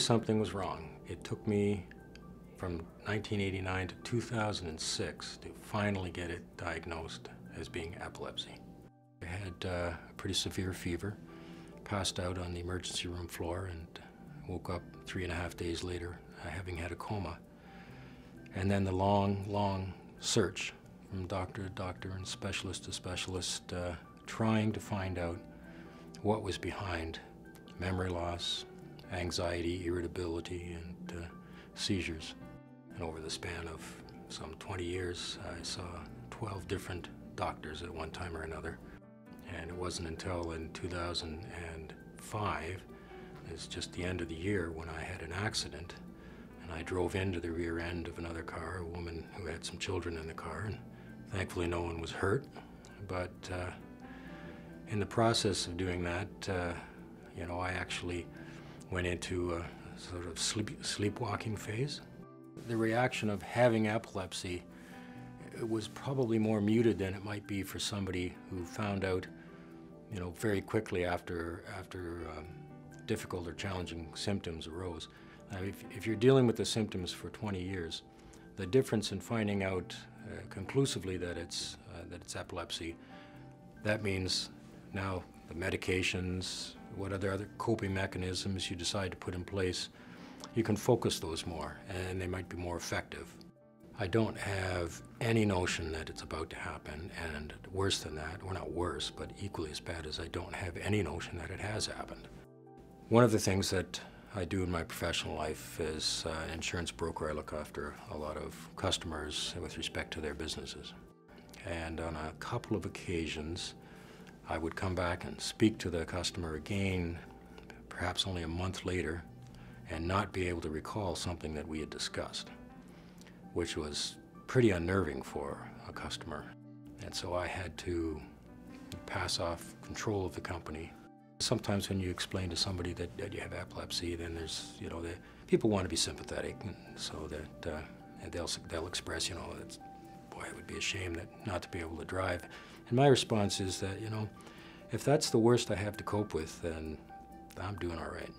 something was wrong. It took me from 1989 to 2006 to finally get it diagnosed as being epilepsy. I had a pretty severe fever, passed out on the emergency room floor, and woke up 3.5 days later having had a coma. And then the long search from doctor to doctor and specialist to specialist, trying to find out what was behind memory loss, anxiety, irritability, and seizures. And over the span of some 20 years, I saw 12 different doctors at one time or another. And it wasn't until in 2005, it's just the end of the year, when I had an accident and I drove into the rear end of another car, a woman who had some children in the car, and thankfully no one was hurt. But in the process of doing that, you know, I actually went into a sort of sleepwalking phase. The reaction of having epilepsy, it was probably more muted than it might be for somebody who found out, you know, very quickly after difficult or challenging symptoms arose. If you're dealing with the symptoms for 20 years, the difference in finding out conclusively that it's epilepsy, that means now the medications, what other coping mechanisms you decide to put in place, you can focus those more and they might be more effective. I don't have any notion that it's about to happen, and worse than that, or not worse, but equally as bad as I don't have any notion that it has happened. One of the things that I do in my professional life is an insurance broker. I look after a lot of customers with respect to their businesses. And on a couple of occasions, I would come back and speak to the customer again, perhaps only a month later, and not be able to recall something that we had discussed, which was pretty unnerving for a customer. And so I had to pass off control of the company. Sometimes when you explain to somebody that you have epilepsy, then there's, you know, people want to be sympathetic, and so that and they'll express, you know, that, boy, it would be a shame not to be able to drive. And my response is that, you know, if that's the worst I have to cope with, then I'm doing all right.